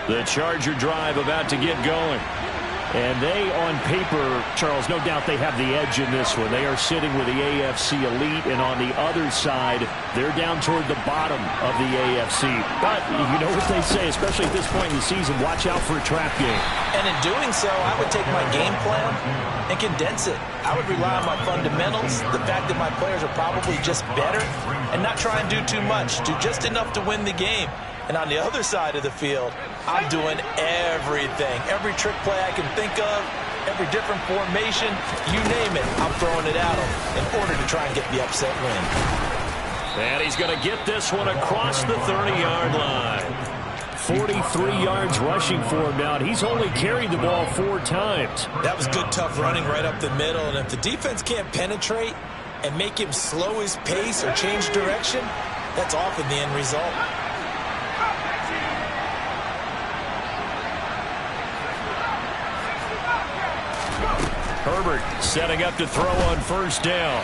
The Charger drive about to get going. And they, on paper, Charles, no doubt they have the edge in this one. They are sitting with the AFC elite, and on the other side, they're down toward the bottom of the AFC. But you know what they say, especially at this point in the season, watch out for a trap game. And in doing so, I would take my game plan and condense it. I would rely on my fundamentals, the fact that my players are probably just better, and not try and do too much, do just enough to win the game. And on the other side of the field, I'm doing everything. Every trick play I can think of, every different formation, you name it, I'm throwing it at him in order to try and get the upset win. And he's going to get this one across the 30-yard line. 43 yards rushing for him now. He's only carried the ball 4 times. That was good, tough running right up the middle. And if the defense can't penetrate and make him slow his pace or change direction, that's often the end result. Herbert setting up to throw on first down.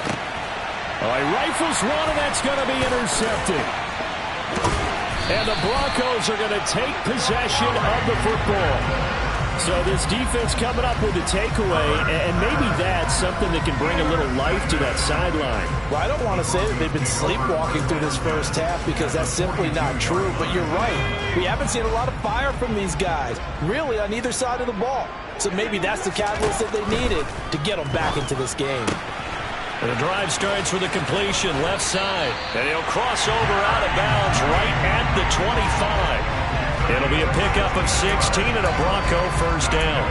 All right, rifles one, and that's going to be intercepted. And the Broncos are going to take possession of the football. So this defense coming up with a takeaway, and maybe that's something that can bring a little life to that sideline. Well, I don't want to say that they've been sleepwalking through this first half because that's simply not true, but you're right. We haven't seen a lot of fire from these guys, really on either side of the ball. So maybe that's the catalyst that they needed to get them back into this game. And the drive starts with a completion left side, and he'll cross over out of bounds right at the 25. It'll be a pickup of 16 and a Bronco first down.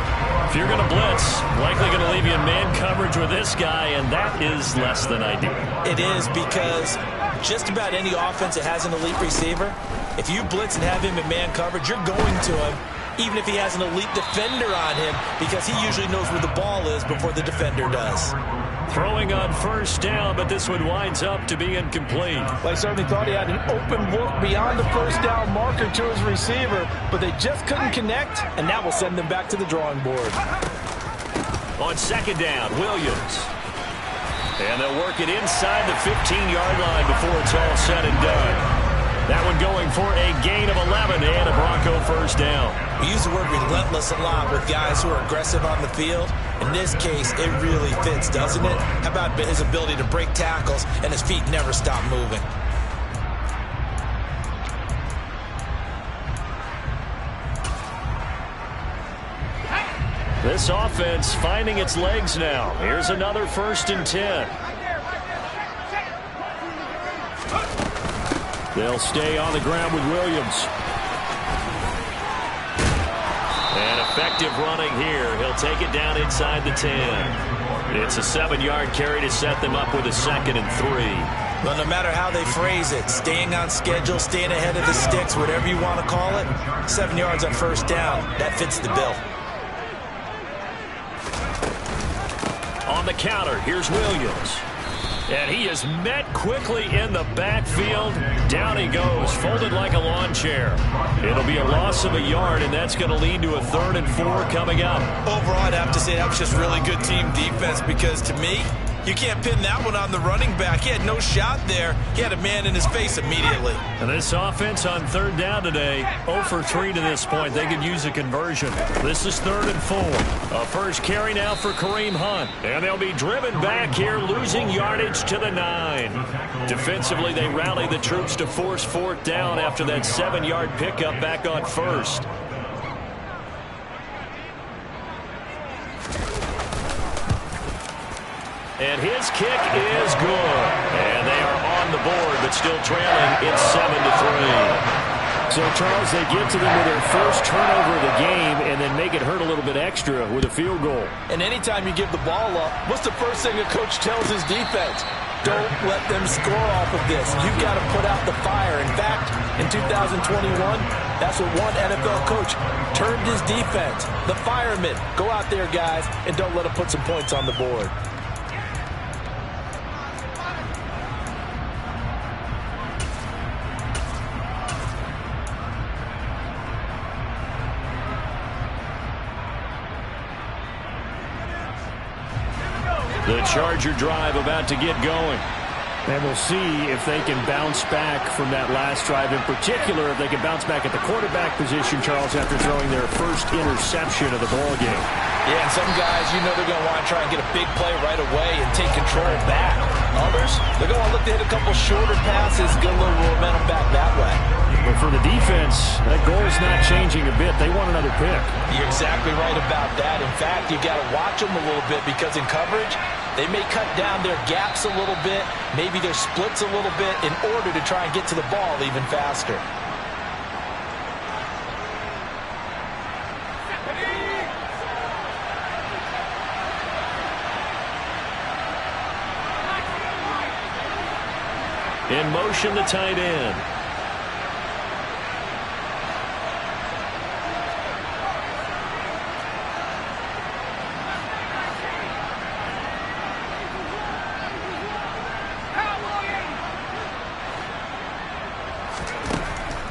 If you're going to blitz, likely going to leave you in man coverage with this guy, and that is less than ideal. It is, because just about any offense that has an elite receiver, if you blitz and have him in man coverage, you're going to him, even if he has an elite defender on him, because he usually knows where the ball is before the defender does. Throwing on first down, but this one winds up to be incomplete. Well, I certainly thought he had an open look beyond the first down marker to his receiver, but they just couldn't connect, and that will send them back to the drawing board. On second down, Williams. And they'll work it inside the 15-yard line before it's all said and done. That one going for a gain of 11 and a Bronco first down. We use the word relentless a lot with guys who are aggressive on the field. In this case, it really fits, doesn't it? How about his ability to break tackles and his feet never stop moving? This offense finding its legs now. Here's another 1st and 10. They'll stay on the ground with Williams. And effective running here. He'll take it down inside the 10. It's a 7-yard carry to set them up with a 2nd and 3. Well, no matter how they phrase it, staying on schedule, staying ahead of the sticks, whatever you want to call it, 7 yards on first down, that fits the bill. On the counter, here's Williams. And he is met quickly in the backfield. Down he goes, folded like a lawn chair. It'll be a loss of a yard, and that's going to lead to a 3rd and 4 coming up. Overall, I'd have to say that was just really good team defense, because to me, you can't pin that one on the running back. He had no shot there. He had a man in his face immediately. And this offense on 3rd down today, 0 for 3 to this point. They could use a conversion. This is 3rd and 4. A first carry now for Kareem Hunt. And they'll be driven back here, losing yardage to the 9. Defensively, they rally the troops to force 4th down after that 7-yard pickup back on 1st. And his kick is good. And they are on the board, but still trailing. It's 7-3. So, Charles, they get to them with their first turnover of the game and then make it hurt a little bit extra with a field goal. And anytime you give the ball up, what's the first thing a coach tells his defense? Don't let them score off of this. You've got to put out the fire. In fact, in 2021, that's what one NFL coach termed his defense. The firemen. Go out there, guys, and don't let them put some points on the board. The Charger drive about to get going. And we'll see if they can bounce back from that last drive, in particular, if they can bounce back at the quarterback position, Charles, after throwing their first interception of the ballgame. Yeah, and some guys, you know they're going to want to try and get a big play right away and take control back. Others, they're going to look to hit a couple shorter passes, get a little momentum back that way. But for the defense, that goal's not changing a bit. They want another pick. You're exactly right about that. In fact, you got to watch them a little bit because in coverage, they may cut down their gaps a little bit, maybe their splits a little bit in order to try and get to the ball even faster. In motion, the tight end.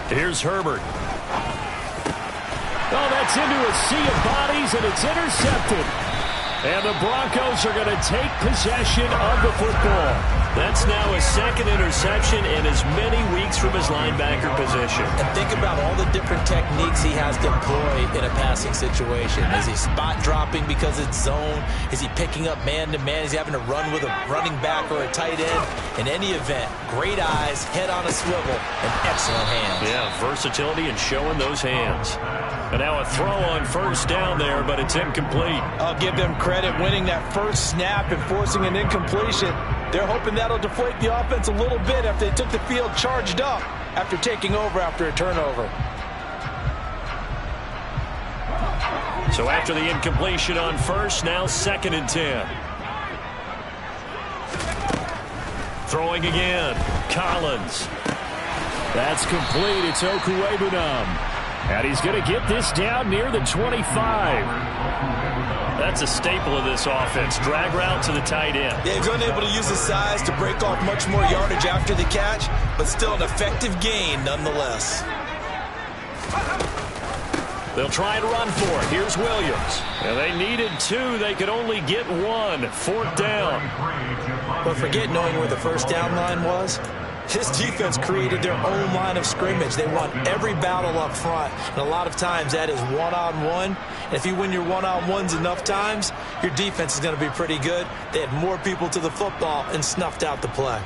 Here's Herbert. Oh, that's into a sea of bodies, and it's intercepted. And the Broncos are going to take possession of the football. That's now his second interception in as many weeks from his linebacker position. And think about all the different techniques he has to employ in a passing situation. Is he spot dropping because it's zone? Is he picking up man-to-man? Is he having to run with a running back or a tight end? In any event, great eyes, head on a swivel, and excellent hands. Yeah, versatility and showing those hands. And now a throw on first down there, but it's incomplete. I'll give them credit winning that first snap and forcing an incompletion. They're hoping that'll deflate the offense a little bit after they took the field charged up after taking over after a turnover. So after the incompletion on first, now 2nd and 10. Throwing again. Collins. That's complete. It's Okuwebunam. And he's going to get this down near the 25. That's a staple of this offense. Drag route to the tight end. Yeah, he's unable to use his size to break off much more yardage after the catch, but still an effective gain nonetheless. They'll try and run for it. Here's Williams. And they needed 2. They could only get 1. 4th down. But forget knowing where the first down line was. This defense created their own line of scrimmage. They won every battle up front, and a lot of times that is one-on-one. And if you win your one-on-ones enough times, your defense is going to be pretty good. They had more people to the football and snuffed out the play.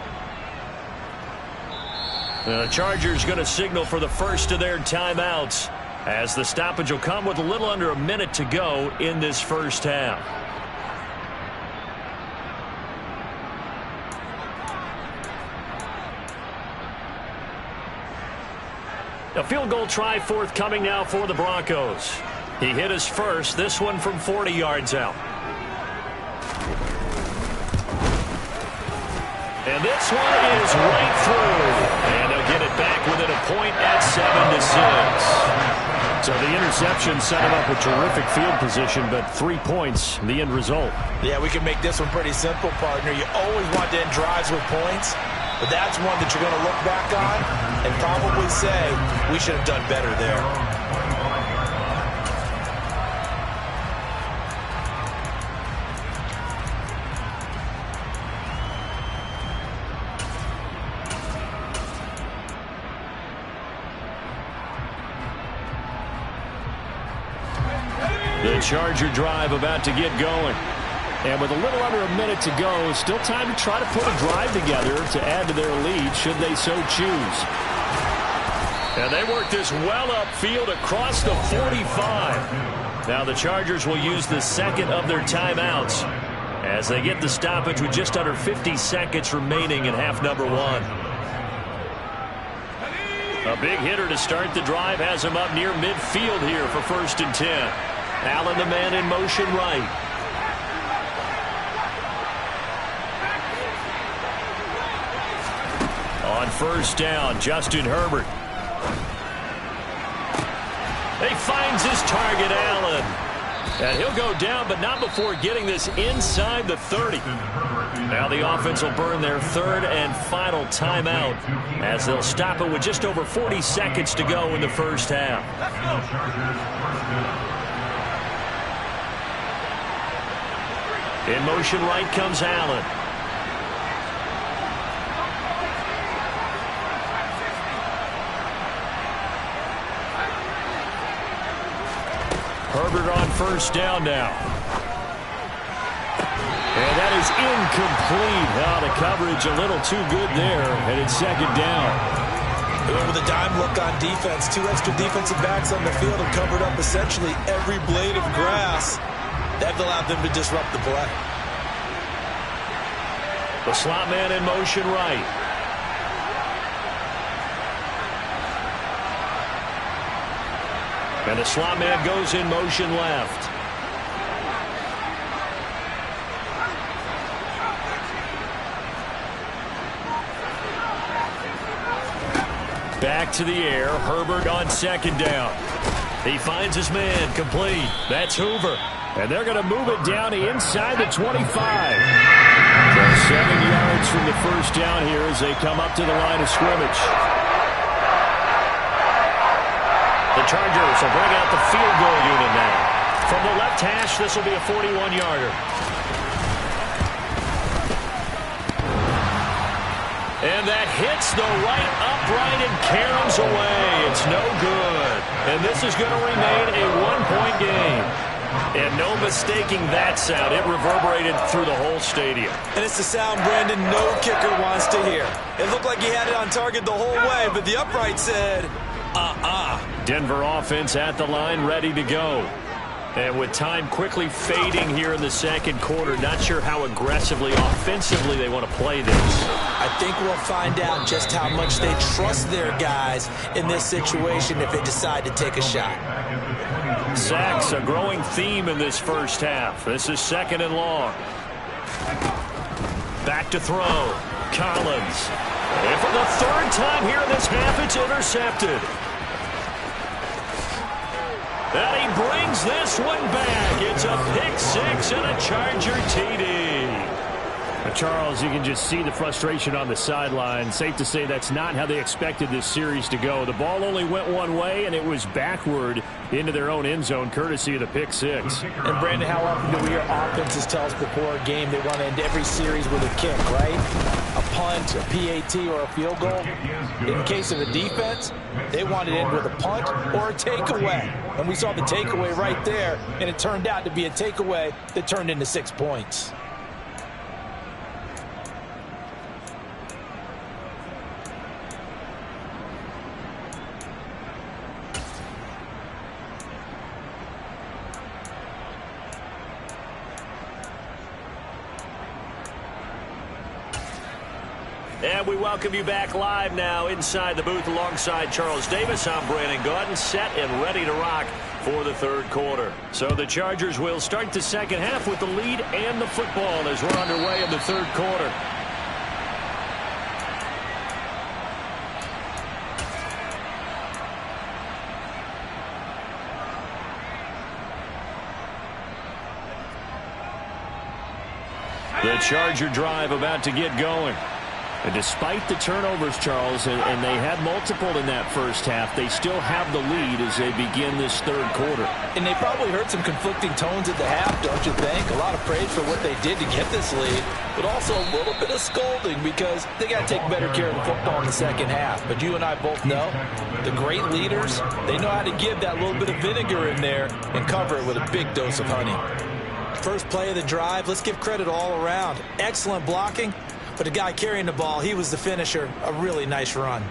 The Chargers going to signal for the first of their timeouts, as the stoppage will come with a little under a minute to go in this first half. A field goal try forthcoming now for the Broncos. He hit his first, this one from 40 yards out. And this one is right through. And they'll get it back within a point at 7-6. So the interception set him up with terrific field position, but 3 points, the end result. Yeah, we can make this one pretty simple, partner. You always want to end drives with points. But that's one that you're going to look back on and probably say, we should have done better there. The Charger drive about to get going. And with a little under a minute to go, still time to try to put a drive together to add to their lead should they so choose. And they work this well upfield across the 45. Now the Chargers will use the second of their timeouts as they get the stoppage with just under 50 seconds remaining in half number 1. A big hitter to start the drive has him up near midfield here for 1st and 10. Allen, the man in motion right. On first down, Justin Herbert. He finds his target, Allen. And he'll go down, but not before getting this inside the 30. Now the offense will burn their 3rd and final timeout as they'll stop it with just over 40 seconds to go in the first half. In motion right comes Allen. Herbert on first down now. And that is incomplete. The coverage a little too good there, and it's second down. With a dime look on defense, 2 extra defensive backs on the field have covered up essentially every blade of grass. That allowed them to disrupt the play. The slot man in motion right. And the slot man goes in motion left. Back to the air. Herbert on second down. He finds his man complete. That's Hoover. And they're going to move it down inside the 25. So 7 yards from the first down here as they come up to the line of scrimmage. The Chargers will bring out the field goal unit now. From the left hash, this will be a 41-yarder. And that hits the right upright and caroms away. It's no good. And this is going to remain a one-point game. And no mistaking that sound. It reverberated through the whole stadium. And it's the sound Brandon no kicker wants to hear. It looked like he had it on target the whole way, but the upright said, Denver offense at the line, ready to go. And with time quickly fading here in the second quarter, not sure how aggressively, offensively they want to play this. I think we'll find out just how much they trust their guys in this situation if they decide to take a shot. Sacks, a growing theme in this first half. This is second and long. Back to throw. Collins. And for the third time here in this half, it's intercepted. And he brings this one back. It's a pick six and a Charger TD. Charles, you can just see the frustration on the sideline. Safe to say that's not how they expected this series to go. The ball only went one way, and it was backward into their own end zone, courtesy of the pick six. And, Brandon, how often do we hear offenses tell us before a game they want to end every series with a kick, right? A punt, a PAT, or a field goal. In case of the defense, they want to end with a punt or a takeaway. And we saw the takeaway right there, and it turned out to be a takeaway that turned into 6 points. And we welcome you back live now inside the booth alongside Charles Davis. I'm Brandon Gaudin, set and ready to rock for the third quarter. So the Chargers will start the second half with the lead and the football as we're underway in the third quarter. The Charger drive about to get going. And despite the turnovers, Charles, and they had multiple in that first half, they still have the lead as they begin this third quarter. And they probably heard some conflicting tones at the half, don't you think? A lot of praise for what they did to get this lead, but also a little bit of scolding because they got to take better care of the football in the second half. But you and I both know the great leaders, they know how to give that little bit of vinegar in there and cover it with a big dose of honey. First play of the drive, let's give credit all around. Excellent blocking. But the guy carrying the ball, he was the finisher. A really nice run.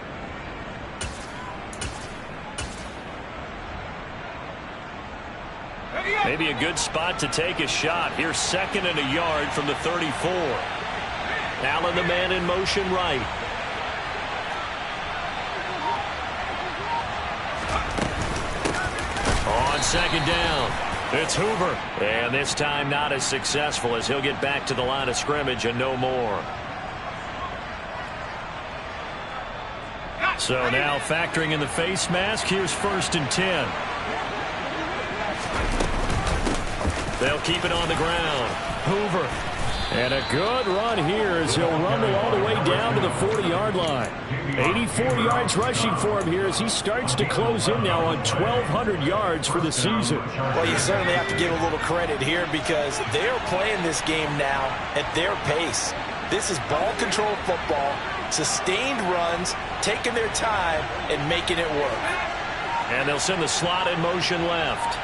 Maybe a good spot to take a shot. Here's second and a yard from the 34. Allen, the man in motion right. On second down, it's Hoover. And this time not as successful as he'll get back to the line of scrimmage and no more. So now factoring in the face mask, here's 1st and 10. They'll keep it on the ground. Hoover. And a good run here as he'll rumble all the way down to the 40-yard line. 84 yards rushing for him here as he starts to close in now on 1,200 yards for the season. Well, you certainly have to give a little credit here because they are playing this game now at their pace. This is ball control football, sustained runs, taking their time and making it work. And they'll send the slot in motion left.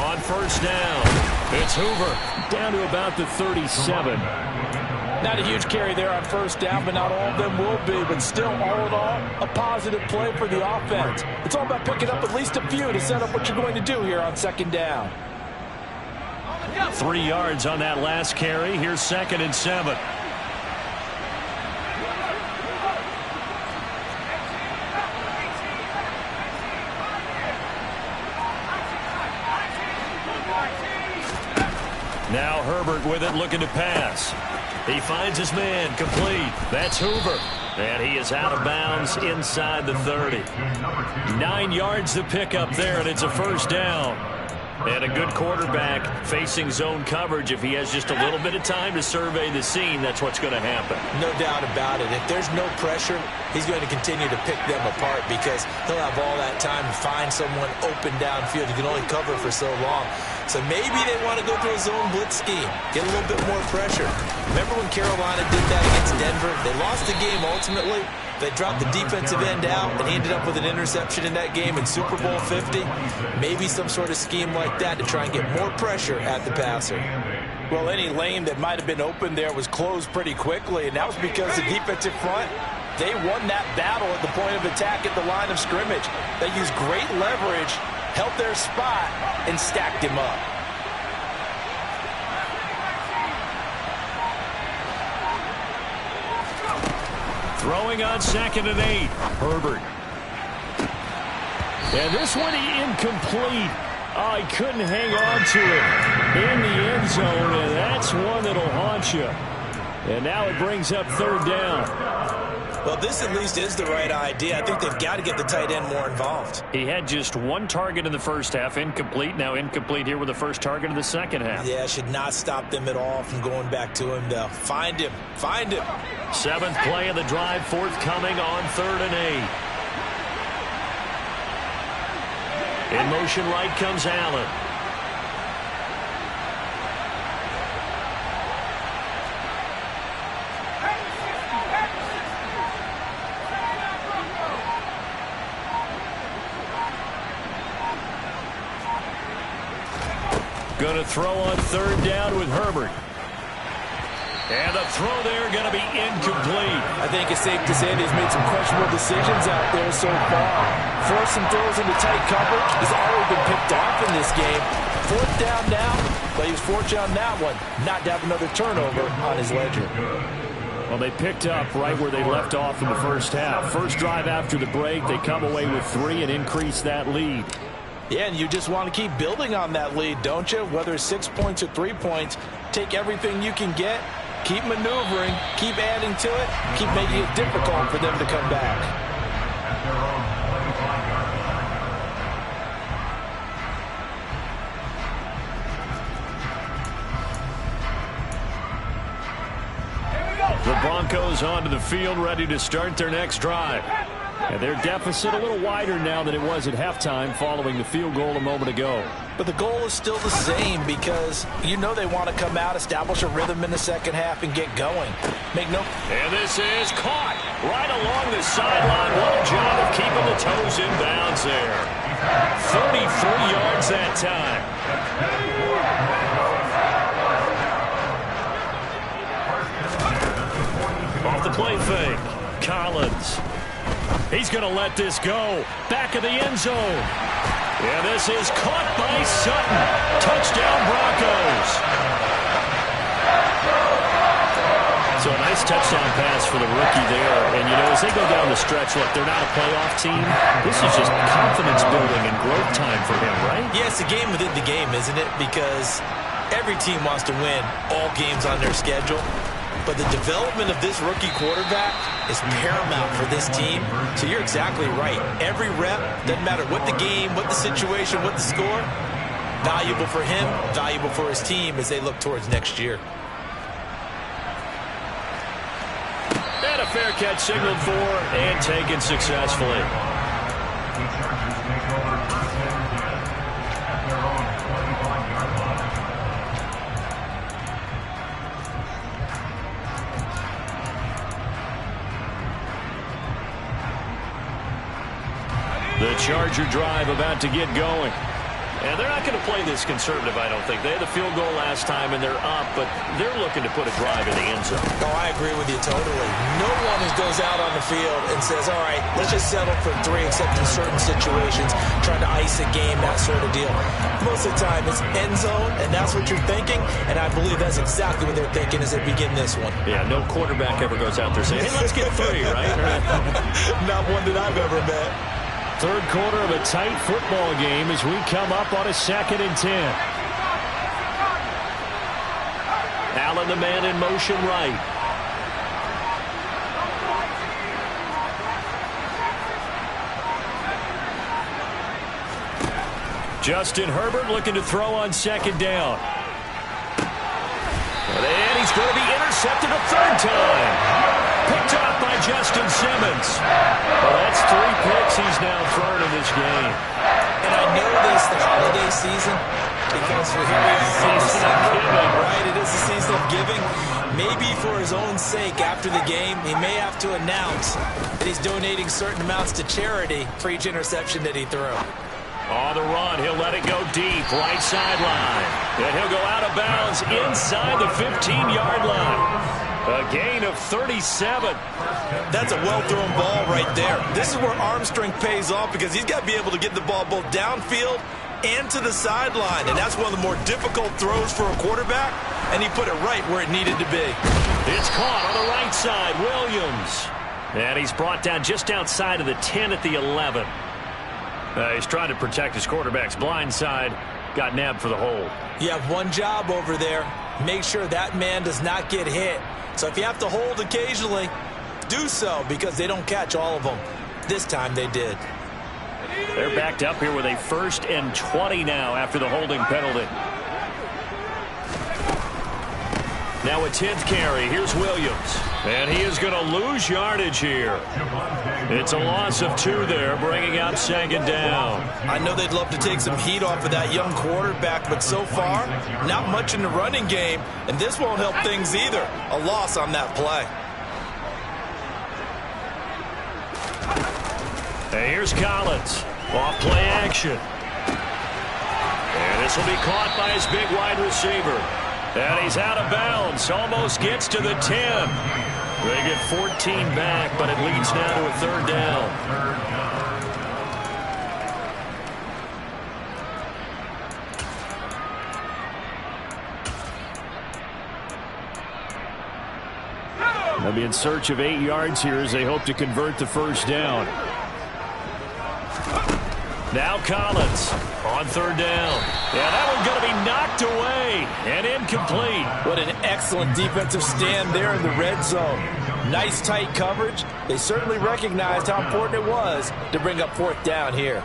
On first down, it's Hoover. Down to about the 37. Not a huge carry there on first down, but not all of them will be. But still, all in all, a positive play for the offense. It's all about picking up at least a few to set up what you're going to do here on second down. 3 yards on that last carry. Here's 2nd and 7. Now Herbert with it, looking to pass. He finds his man, complete. That's Hoover. And he is out of bounds inside the 30. 9 yards to pick up there, and it's a first down. And a good quarterback facing zone coverage. If he has just a little bit of time to survey the scene, that's what's going to happen. No doubt about it. If there's no pressure, he's going to continue to pick them apart because he'll have all that time to find someone open downfield. He can only cover for so long. So maybe they want to go through a zone blitz scheme, get a little bit more pressure. Remember when Carolina did that against Denver? They lost the game ultimately. They dropped the defensive end out, and he ended up with an interception in that game in Super Bowl 50. Maybe some sort of scheme like that to try and get more pressure at the passer. Well, any lane that might have been open there was closed pretty quickly, and that was because the defensive front, they won that battle at the point of attack at the line of scrimmage. They used great leverage, held their spot, and stacked him up. Throwing on 2nd and 8. Herbert. And this one incomplete. Oh, he couldn't hang on to it in the end zone, and that's one that'll haunt you. And now it brings up 3rd down. Well, this at least is the right idea. I think they've got to get the tight end more involved. He had just 1 target in the first half, incomplete. Now incomplete here with the first target of the second half. Yeah, should not stop them at all from going back to him, though. Find him. Find him. 7th play of the drive forthcoming on 3rd and 8. In motion right comes Allen. Going to throw on 3rd down with Herbert. And the throw there going to be incomplete. I think it's safe to say that he's made some questionable decisions out there so far. Forced some throws into tight coverage. He's already been picked off in this game. 4th down now, but he was fortunate on that one not to have another turnover on his ledger. Well, they picked up right where they left off in the first half. First drive after the break, they come away with 3 and increase that lead. Yeah, and you just want to keep building on that lead, don't you? Whether it's 6 points or 3 points, take everything you can get, keep maneuvering, keep adding to it, keep making it difficult for them to come back. The Broncos onto the field, ready to start their next drive. And their deficit a little wider now than it was at halftime following the field goal a moment ago. But the goal is still the same because you know they want to come out, establish a rhythm in the second half, and get going. And this is caught right along the sideline. What a job of keeping the toes in bounds there. 33 yards that time. Off the play fake. Collins. He's going to let this go. Back of the end zone. And this is caught by Sutton. Touchdown, Broncos. So a nice touchdown pass for the rookie there. And, you know, as they go down the stretch, look, they're not a playoff team. This is just confidence building and growth time for him, right? Yeah, it's a game within the game, isn't it? Because every team wants to win all games on their schedule. But the development of this rookie quarterback is paramount for this team. So you're exactly right. Every rep, doesn't matter what the game, what the situation, what the score, valuable for him, valuable for his team as they look towards next year. And a fair catch signaled for and taken successfully. The Charger drive about to get going. And they're not going to play this conservative, I don't think. They had the field goal last time, and they're up, but they're looking to put a drive in the end zone. Oh, I agree with you totally. No one goes out on the field and says, all right, let's just settle for 3, except in certain situations, trying to ice a game, that sort of deal. Most of the time, it's end zone, and that's what you're thinking, and I believe that's exactly what they're thinking as they begin this one. Yeah, no quarterback ever goes out there saying, hey, let's get 3, right? Not one that I've ever met. Third quarter of a tight football game as we come up on a 2nd and 10. Allen, the man in motion right. Justin Herbert looking to throw on 2nd down. And he's going to be intercepted a 3rd time. Picked off by Justin Simmons. Well, that's 3 picks he's now thrown in this game. And I know this, the holiday season, because here we are in December, right? It is the season of giving. Maybe for his own sake, after the game, he may have to announce that he's donating certain amounts to charity for each interception that he threw. On the run, he'll let it go deep, right sideline. And he'll go out of bounds inside the 15-yard line. A gain of 37. That's a well-thrown ball right there. This is where arm strength pays off because he's got to be able to get the ball both downfield and to the sideline. And that's one of the more difficult throws for a quarterback. And he put it right where it needed to be. It's caught on the right side, Williams. And he's brought down just outside of the 10 at the 11. He's trying to protect his quarterback's blind side. Got nabbed for the hold. You have one job over there. Make sure that man does not get hit. So if you have to hold occasionally, do so because they don't catch all of them. This time they did. They're backed up here with a 1st and 20 now after the holding penalty. Now a 10th carry. Here's Williams. And he is going to lose yardage here. It's a loss of 2 there, bringing up 2nd down. I know they'd love to take some heat off of that young quarterback, but so far, not much in the running game, and this won't help things either. A loss on that play. And here's Collins. Off play action. And this will be caught by his big wide receiver. And he's out of bounds. Almost gets to the 10. They get 14 back, but it leads now to a 3rd down. They'll be in search of 8 yards here as they hope to convert the 1st down. Now Collins on 3rd down. Yeah, that one's going to be knocked away and incomplete. What an excellent defensive stand there in the red zone. Nice tight coverage. They certainly recognized how important it was to bring up 4th down here.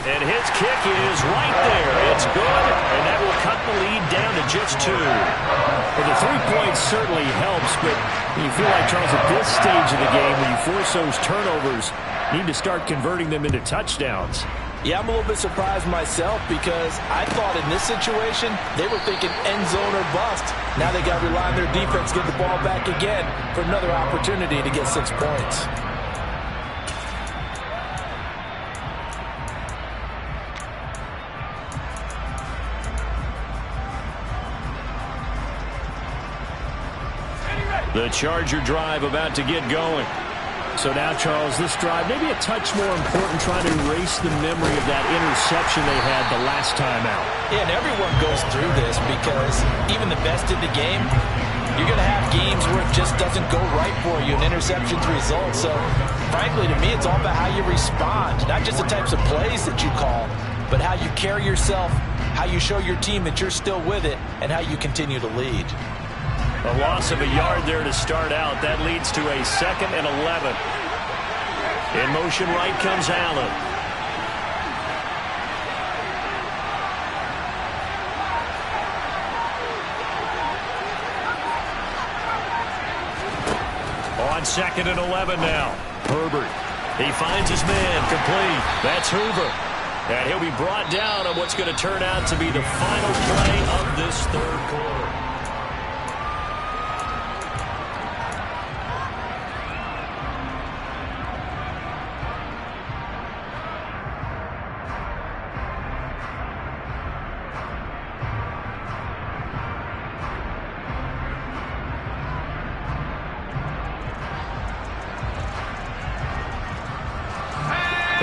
And his kick is right there. It's good, and that will cut the lead down to just 2. Well, the 3 points certainly helps, but you feel like, Charles, at this stage of the game, when you force those turnovers, need to start converting them into touchdowns. Yeah, I'm a little bit surprised myself because I thought in this situation they were thinking end zone or bust. Now they got to rely on their defense, get the ball back again for another opportunity to get 6 points. The Charger drive about to get going. So now, Charles, this drive maybe a touch more important, trying to erase the memory of that interception they had the last time out. Yeah, and everyone goes through this because even the best in the game, you're going to have games where it just doesn't go right for you and interceptions result. So, frankly, to me, it's all about how you respond, not just the types of plays that you call, but how you carry yourself, how you show your team that you're still with it, and how you continue to lead. A loss of a yard there to start out. That leads to a 2nd and 11. In motion right comes Allen. On 2nd and 11 now. Herbert. He finds his man complete. That's Hoover. And he'll be brought down on what's going to turn out to be the final play of this 3rd quarter.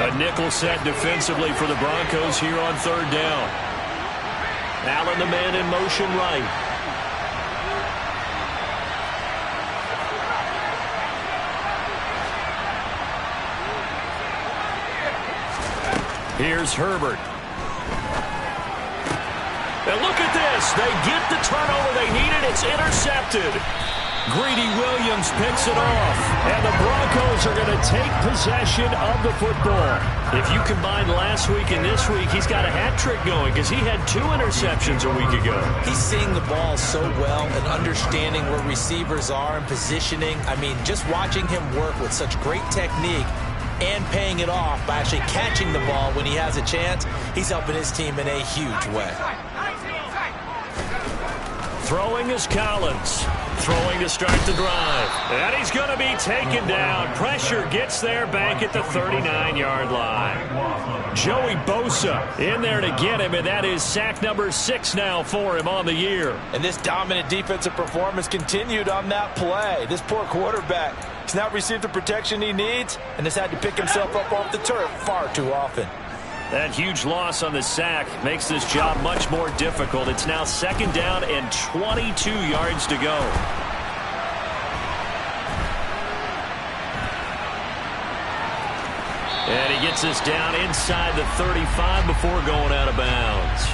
A nickel set defensively for the Broncos here on third down. Allen, the man in motion right. Here's Herbert. And look at this. They get the turnover they needed. It's intercepted. Greedy Williams picks it off. And the Broncos are going to take possession of the football. If you combine last week and this week, he's got a hat trick going because he had 2 interceptions a week ago. He's seeing the ball so well and understanding where receivers are and positioning. I mean, just watching him work with such great technique and paying it off by actually catching the ball when he has a chance, he's helping his team in a huge way. Throwing is Collins. Throwing to start the drive. And he's going to be taken down. Pressure gets there back at the 39-yard line. Joey Bosa in there to get him, and that is sack number 6 now for him on the year. And this dominant defensive performance continued on that play. This poor quarterback has not received the protection he needs and has had to pick himself up off the turf far too often. That huge loss on the sack makes this job much more difficult. It's now 2nd down and 22 yards to go. And he gets us down inside the 35 before going out of bounds.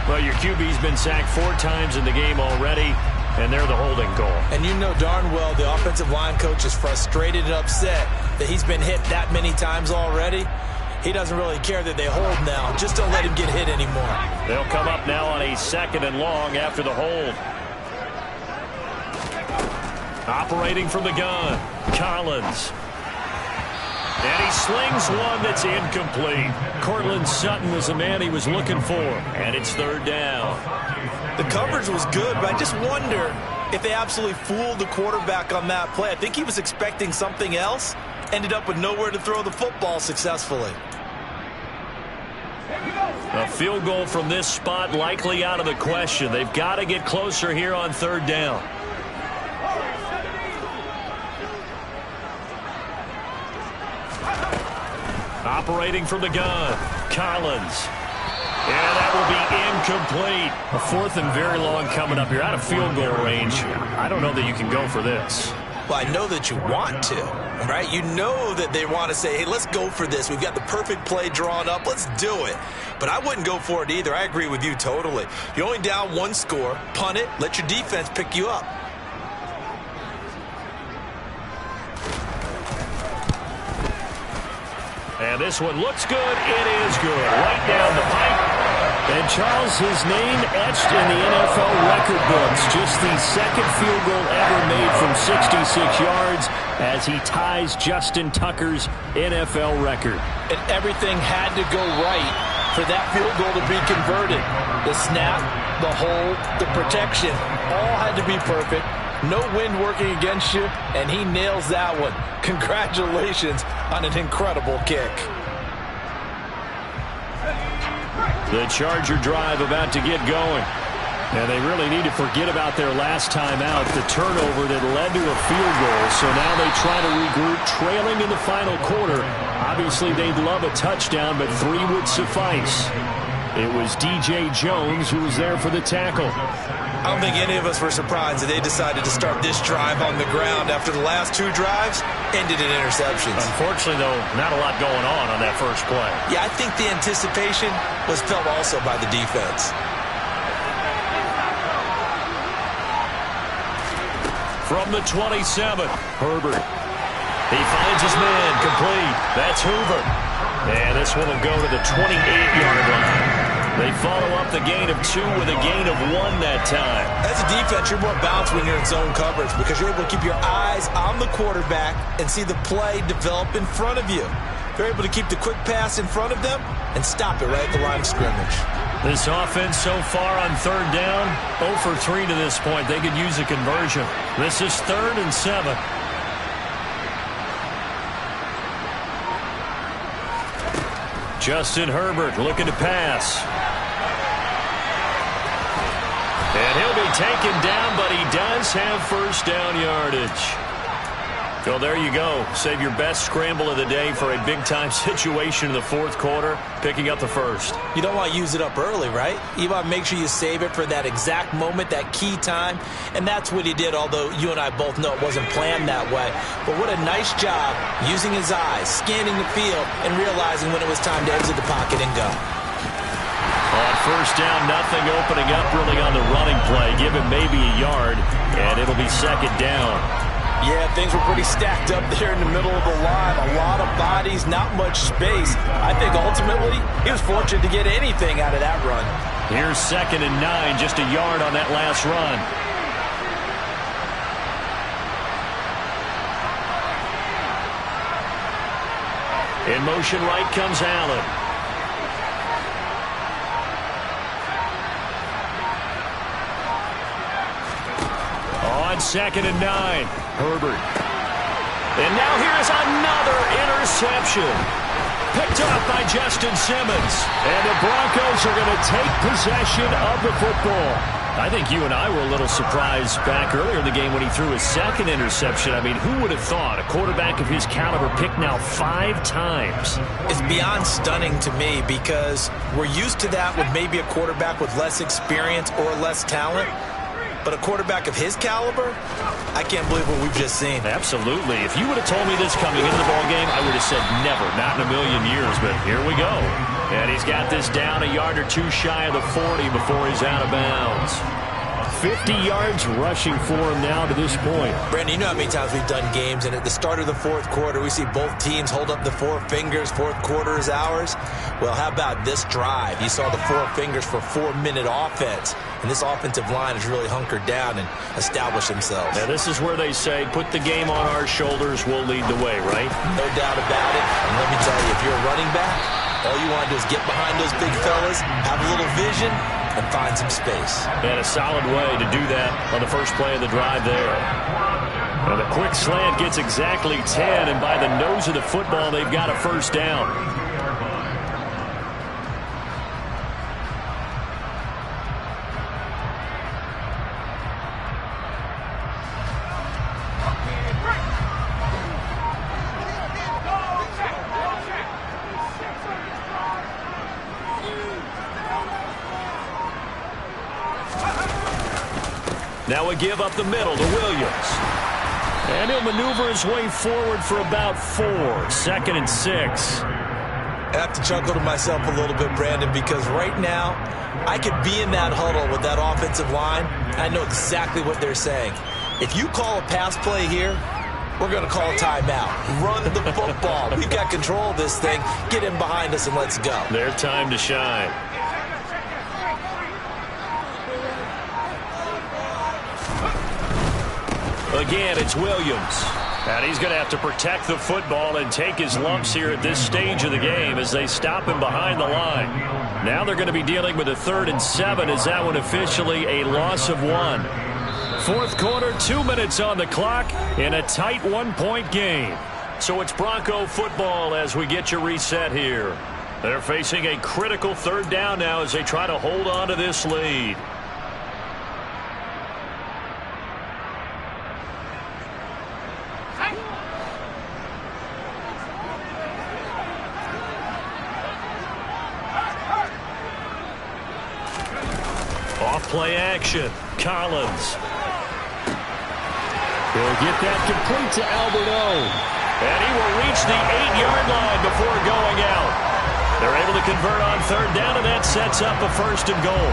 Well, your QB's been sacked 4 times in the game already, and they're the holding call. And you know darn well the offensive line coach is frustrated and upset that he's been hit that many times already. He doesn't really care that they hold now. Just don't let him get hit anymore. They'll come up now on a 2nd and long after the hold. Operating from the gun, Collins. And he slings one that's incomplete. Cortland Sutton was the man he was looking for. And it's 3rd down. The coverage was good, but I just wonder if they absolutely fooled the quarterback on that play. I think he was expecting something else. Ended up with nowhere to throw the football successfully. A field goal from this spot likely out of the question. They've got to get closer here on 3rd down. Operating from the gun, Collins. And that will be incomplete. A 4th and very long coming up. You're out of field goal range. I don't know that you can go for this. Well, I know that you want to, right? You know that they want to say, hey, let's go for this. We've got the perfect play drawn up. Let's do it. But I wouldn't go for it either. I agree with you totally. You're only down 1 score. Punt it. Let your defense pick you up. And this one looks good. It is good. Right down the pipe. And Charles, his name etched in the NFL record books. Just the 2nd field goal ever made from 66 yards as he ties Justin Tucker's NFL record. And everything had to go right for that field goal to be converted. The snap, the hold, the protection, all had to be perfect. No wind working against you, and he nails that one. Congratulations on an incredible kick. The Charger drive about to get going. And they really need to forget about their last time out, the turnover that led to a field goal. So now they try to regroup, trailing in the final quarter. Obviously, they'd love a touchdown, but 3 would suffice. It was DJ Jones who was there for the tackle. I don't think any of us were surprised that they decided to start this drive on the ground after the last 2 drives ended in interceptions. Unfortunately, though, not a lot going on that first play. Yeah, I think the anticipation was felt also by the defense. From the 27, Herbert. He finds his man, complete. That's Hoover. And this one will go to the 28-yard line. They follow up the gain of 2 with a gain of 1 that time. As a defense, you're more balanced when you're in zone coverage because you're able to keep your eyes on the quarterback and see the play develop in front of you. They're able to keep the quick pass in front of them and stop it right at the line of scrimmage. This offense so far on 3rd down, 0 for 3 to this point. They could use a conversion. This is 3rd and 7. Justin Herbert looking to pass. And he'll be taken down, but he does have 1st down yardage. Well, there you go. Save your best scramble of the day for a big-time situation in the fourth quarter, picking up the first. You don't want to use it up early, right? You want to make sure you save it for that exact moment, that key time. And that's what he did, although you and I both know it wasn't planned that way. But what a nice job using his eyes, scanning the field, and realizing when it was time to exit the pocket and go. On first down, nothing, opening up really on the running play. Give him maybe a yard, and it'll be second down. Yeah, things were pretty stacked up there in the middle of the line. A lot of bodies, not much space. I think ultimately he was fortunate to get anything out of that run. Here's 2nd and 9, just a yard on that last run. In motion right comes Allen. On 2nd and 9, Herbert. And now here's another interception. Picked up by Justin Simmons. And the Broncos are going to take possession of the football. I think you and I were a little surprised back earlier in the game when he threw his second interception. I mean, who would have thought a quarterback of his caliber picked now 5 times? It's beyond stunning to me because we're used to that with maybe a quarterback with less experience or less talent. But a quarterback of his caliber, I can't believe what we've just seen. Absolutely. If you would have told me this coming into the ballgame, I would have said never, not in a million years. But here we go. And he's got this down a yard or two shy of the 40 before he's out of bounds. 50 yards rushing for him now to this point. Brandon, you know how many times we've done games, and at the start of the fourth quarter, we see both teams hold up the 4 fingers, fourth quarter is ours. Well, how about this drive? You saw the 4 fingers for 4-minute offense, and this offensive line has really hunkered down and established themselves. Now, this is where they say, put the game on our shoulders, we'll lead the way, right? No doubt about it. And let me tell you, if you're a running back, all you want to do is get behind those big fellas, have a little vision, and find some space. And a solid way to do that on the first play of the drive there. And the quick slant gets exactly 10, and by the nose of the football, they've got a first down. Now a give up the middle to Williams. And he'll maneuver his way forward for about 4. 2nd and 6. I have to chuckle to myself a little bit, Brandon, because right now I could be in that huddle with that offensive line. I know exactly what they're saying. If you call a pass play here, we're going to call a timeout. Run the football. We've got control of this thing. Get in behind us and let's go. Their time to shine. Again, it's Williams. And he's going to have to protect the football and take his lumps here at this stage of the game as they stop him behind the line. Now they're going to be dealing with a 3rd and 7 as that one officially a loss of 1. Fourth quarter, 2 minutes on the clock in a tight 1-point game. So it's Bronco football as we get you reset here. They're facing a critical 3rd down now as they try to hold on to this lead. Play action. Collins. He'll get that complete to Alberto. And he will reach the 8-yard line before going out. They're able to convert on 3rd down, and that sets up a 1st and goal.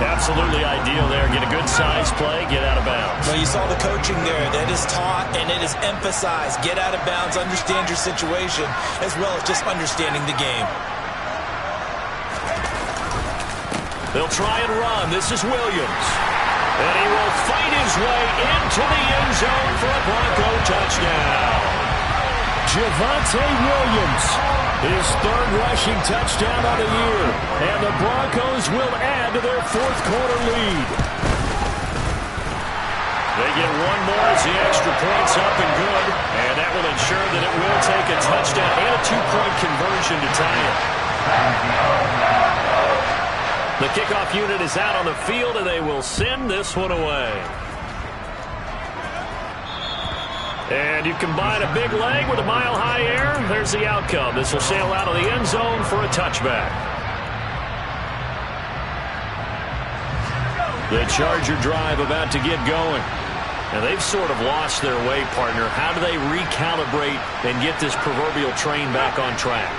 Absolutely ideal there. Get a good size play, get out of bounds. Well, you saw the coaching there. That is taught and it is emphasized. Get out of bounds, understand your situation, as well as just understanding the game. They'll try and run. This is Williams. And he will fight his way into the end zone for a Bronco touchdown. Javonte Williams, his 3rd rushing touchdown of the year. And the Broncos will add to their 4th quarter lead. They get one more as the extra point's up and good. And that will ensure that it will take a touchdown and a 2-point conversion to tie it. The kickoff unit is out on the field, and they will send this one away. And you combine a big leg with a mile-high air, there's the outcome. This will sail out of the end zone for a touchback. The Charger drive about to get going. And they've sort of lost their way, partner. How do they recalibrate and get this proverbial train back on track?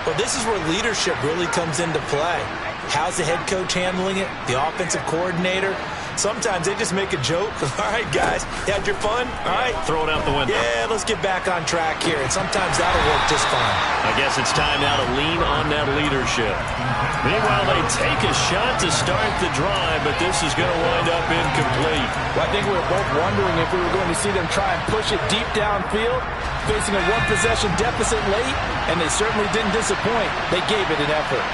Well, this is where leadership really comes into play. How's the head coach handling it? The offensive coordinator? Sometimes they just make a joke. All right, guys, you had your fun? All right. Throw it out the window. Yeah, let's get back on track here. And sometimes that'll work just fine. I guess it's time now to lean on that leadership. Meanwhile, they take a shot to start the drive, but this is going to wind up incomplete. Well, I think we were both wondering if we were going to see them try and push it deep downfield, facing a one-possession deficit late, and they certainly didn't disappoint. They gave it an effort.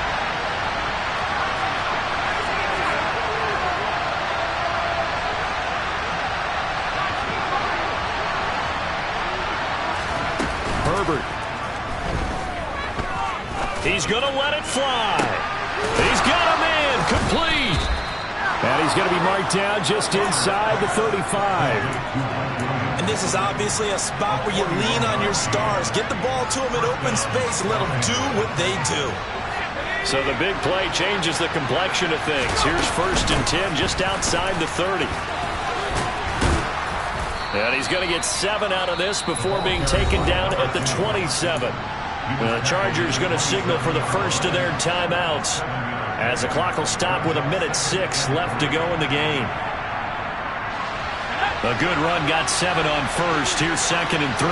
He's going to let it fly. He's got a man complete. And he's going to be marked down just inside the 35. And this is obviously a spot where you lean on your stars. Get the ball to them in open space and let them do what they do. So the big play changes the complexion of things. Here's 1st and 10 just outside the 30. And he's going to get 7 out of this before being taken down at the 27. The Chargers going to signal for the first of their timeouts as the clock will stop with 1:06 left to go in the game. A good run got 7 on first. Here's 2nd and 3.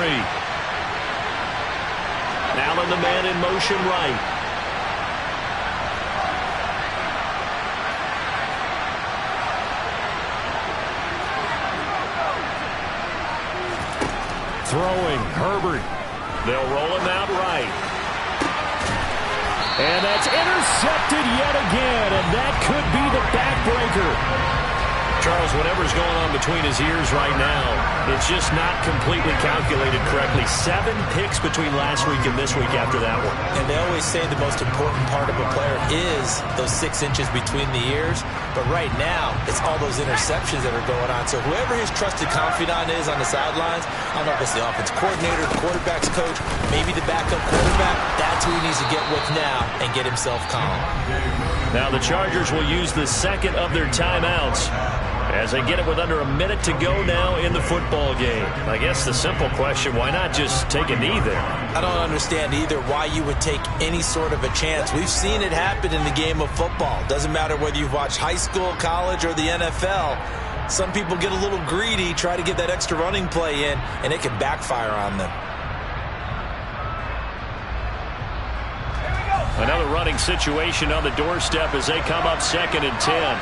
Allen the man in motion right. Throwing, Herbert. They'll roll him out right. And that's intercepted yet again, and that could be the backbreaker. Charles, whatever's going on between his ears right now, it's just not completely calculated correctly. 7 picks between last week and this week after that one. And they always say the most important part of a player is those 6 inches between the ears. But right now, it's all those interceptions that are going on. So whoever his trusted confidant is on the sidelines, I don't know if it's the offense coordinator, the quarterback's coach, maybe the backup quarterback, that's who he needs to get with now and get himself calm. Now the Chargers will use the second of their timeouts as they get it with under a minute to go now in the football game. I guess the simple question, why not just take a knee there? I don't understand either why you would take any sort of a chance. We've seen it happen in the game of football. Doesn't matter whether you've watched high school, college, or the NFL. Some people get a little greedy, try to get that extra running play in, and it can backfire on them. Another running situation on the doorstep as they come up 2nd and 10.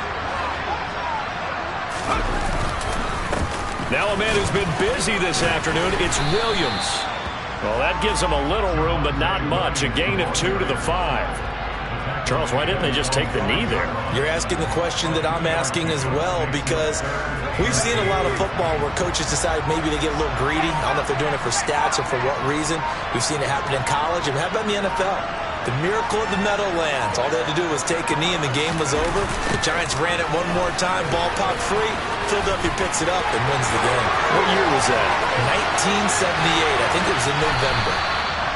Now a man who's been busy this afternoon, it's Williams. Well, that gives him a little room, but not much. A gain of 2 to the 5. Charles, why didn't they just take the knee there? You're asking the question that I'm asking as well, because we've seen a lot of football where coaches decide maybe they get a little greedy. I don't know if they're doing it for stats or for what reason. We've seen it happen in college. And how about in the NFL? The miracle of the Meadowlands. All they had to do was take a knee and the game was over. The Giants ran it one more time. Ball popped free. Philadelphia picks it up and wins the game. What year was that? 1978. I think it was in November.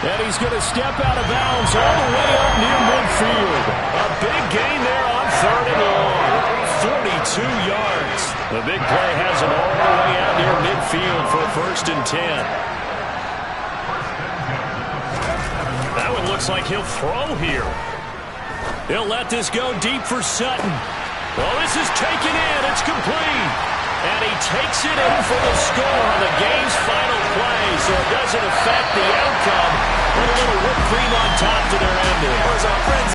And he's going to step out of bounds all the way up near midfield. A big gain there on 3rd and long. 42 yards. The big play has him all the way out near midfield for 1st and 10. That one looks like he'll throw here. He'll let this go deep for Sutton. Well, this is taken in. It's complete. And he takes it in for the score on the game's final play, so it doesn't affect the outcome. With a little whipped cream on top to their ending.